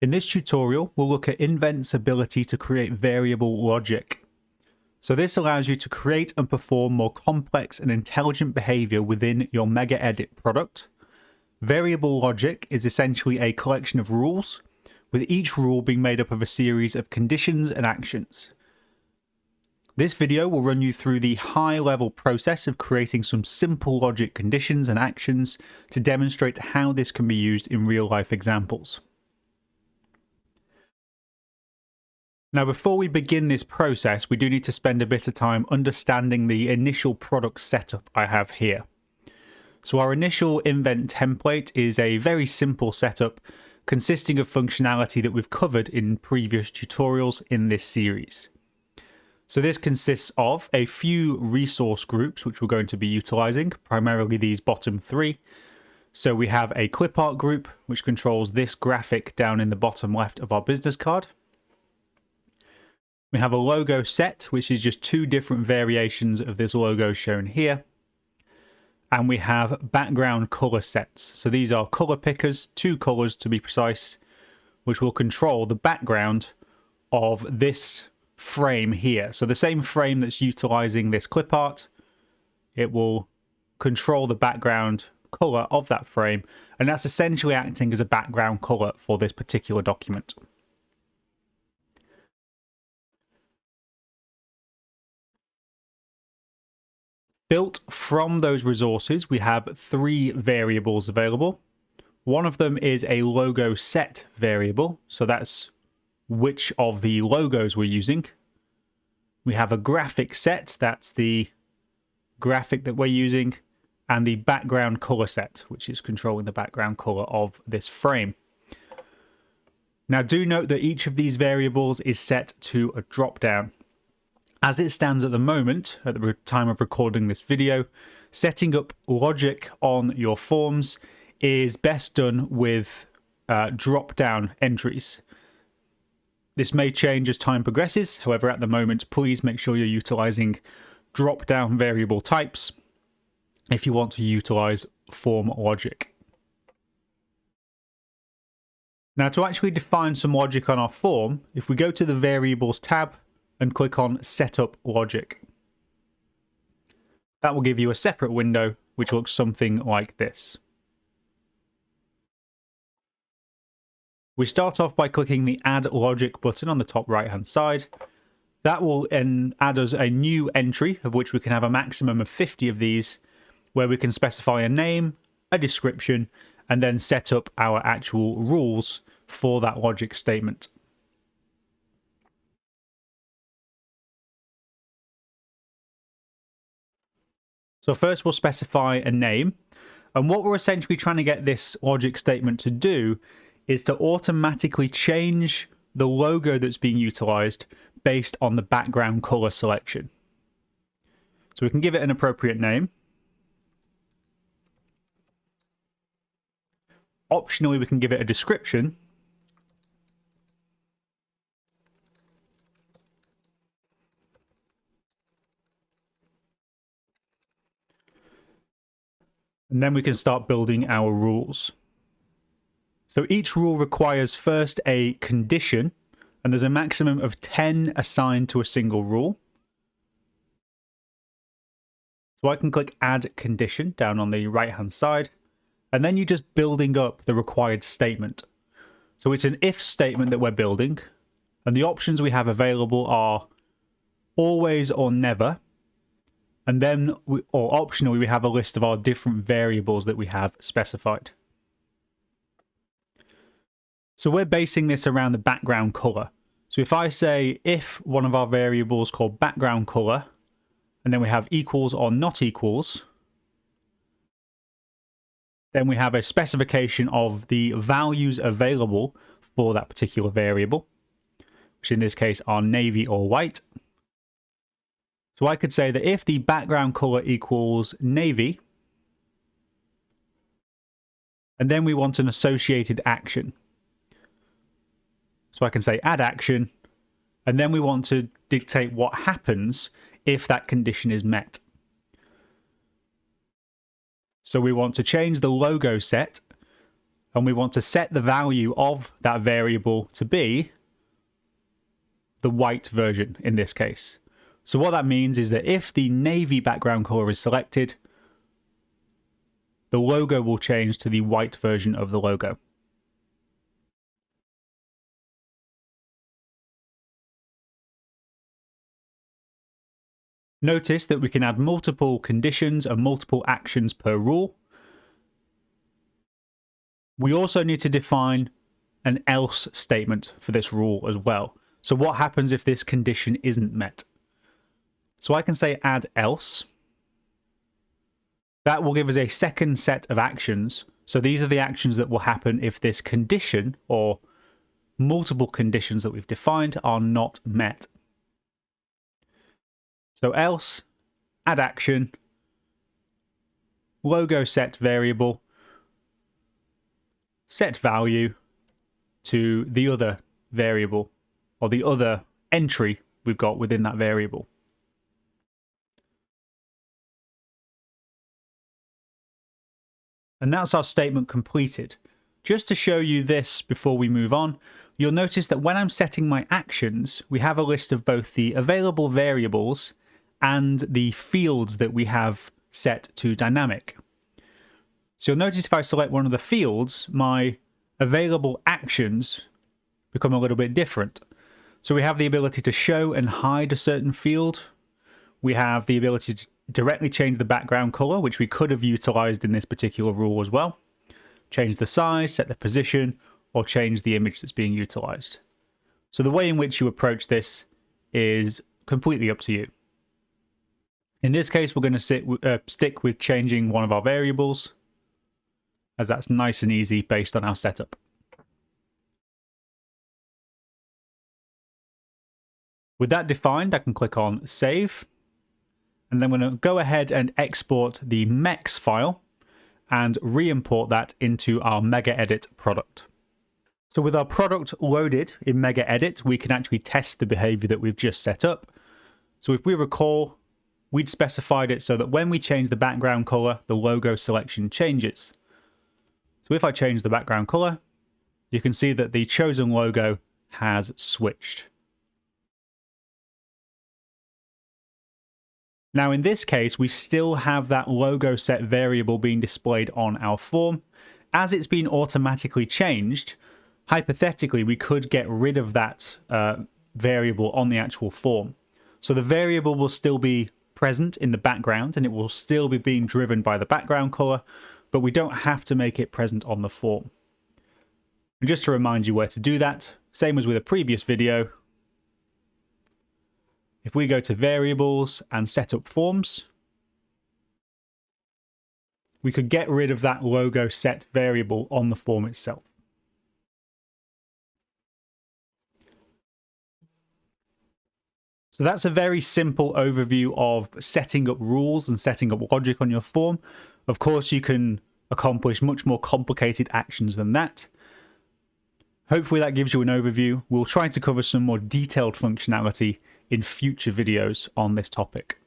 In this tutorial, we'll look at Invent's ability to create variable logic. So this allows you to create and perform more complex and intelligent behavior within your MegaEdit product. Variable logic is essentially a collection of rules, with each rule being made up of a series of conditions and actions. This video will run you through the high-level process of creating some simple logic conditions and actions to demonstrate how this can be used in real-life examples. Now, before we begin this process, we do need to spend a bit of time understanding the initial product setup I have here. So our initial Invent template is a very simple setup consisting of functionality that we've covered in previous tutorials in this series. So this consists of a few resource groups which we're going to be utilizing, primarily these bottom three. So we have a clip art group which controls this graphic down in the bottom left of our business card. We have a logo set, which is just two different variations of this logo shown here. And we have background color sets. So these are color pickers, two colors to be precise, which will control the background of this frame here. So the same frame that's utilizing this clip art, it will control the background color of that frame. And that's essentially acting as a background color for this particular document. Built from those resources, we have three variables available. One of them is a logo set variable, so that's which of the logos we're using. We have a graphic set, that's the graphic that we're using, and the background color set, which is controlling the background color of this frame. Now do note that each of these variables is set to a drop-down. As it stands at the moment, at the time of recording this video, setting up logic on your forms is best done with drop-down entries. This may change as time progresses, however at the moment please make sure you're utilizing drop-down variable types if you want to utilize form logic. Now to actually define some logic on our form, if we go to the Variables tab and click on Setup Logic, that will give you a separate window which looks something like this. We start off by clicking the Add Logic button on the top right hand side. That will add us a new entry, of which we can have a maximum of 50 of these, where we can specify a name, a description, and then set up our actual rules for that logic statement. So first we'll specify a name, and what we're essentially trying to get this logic statement to do is to automatically change the logo that's being utilized based on the background color selection. So we can give it an appropriate name. Optionally, we can give it a description. And then we can start building our rules. So each rule requires first a condition, and there's a maximum of 10 assigned to a single rule. So I can click Add Condition down on the right hand side, and then you're just building up the required statement. So it's an if statement that we're building, and the options we have available are always or never. And then, or optionally, we have a list of our different variables that we have specified. So we're basing this around the background color. So if I say if one of our variables called background color, and then we have equals or not equals, then we have a specification of the values available for that particular variable, which in this case are navy or white. So I could say that if the background color equals navy, and then we want an associated action. So I can say add action, and then we want to dictate what happens if that condition is met. So we want to change the logo set and we want to set the value of that variable to be the white version in this case. So what that means is that if the navy background color is selected, the logo will change to the white version of the logo. Notice that we can add multiple conditions and multiple actions per rule. We also need to define an else statement for this rule as well. So what happens if this condition isn't met? So I can say add else. That will give us a second set of actions. So these are the actions that will happen if this condition or multiple conditions that we've defined are not met. So else, add action, logo set variable, set value to the other variable or the other entry we've got within that variable. And that's our statement completed. Just to show you this before we move on, you'll notice that when I'm setting my actions, we have a list of both the available variables and the fields that we have set to dynamic. So you'll notice if I select one of the fields, my available actions become a little bit different. So we have the ability to show and hide a certain field. We have the ability to directly change the background color, which we could have utilized in this particular rule as well. Change the size, set the position, or change the image that's being utilized. So the way in which you approach this is completely up to you. In this case, we're going to stick with changing one of our variables, as that's nice and easy based on our setup. With that defined, I can click on Save. And then we're going to go ahead and export the MEX file and re-import that into our MegaEdit product. So with our product loaded in MegaEdit, we can actually test the behavior that we've just set up. So if we recall, we'd specified it so that when we change the background color, the logo selection changes. So if I change the background color, you can see that the chosen logo has switched. Now in this case, we still have that logo set variable being displayed on our form. As it's been automatically changed, hypothetically, we could get rid of that variable on the actual form. So the variable will still be present in the background and it will still be being driven by the background color, but we don't have to make it present on the form. And just to remind you where to do that, same as with a previous video, if we go to variables and set up forms, we could get rid of that logo set variable on the form itself. So that's a very simple overview of setting up rules and setting up logic on your form. Of course, you can accomplish much more complicated actions than that. Hopefully that gives you an overview. We'll try to cover some more detailed functionality in future videos on this topic.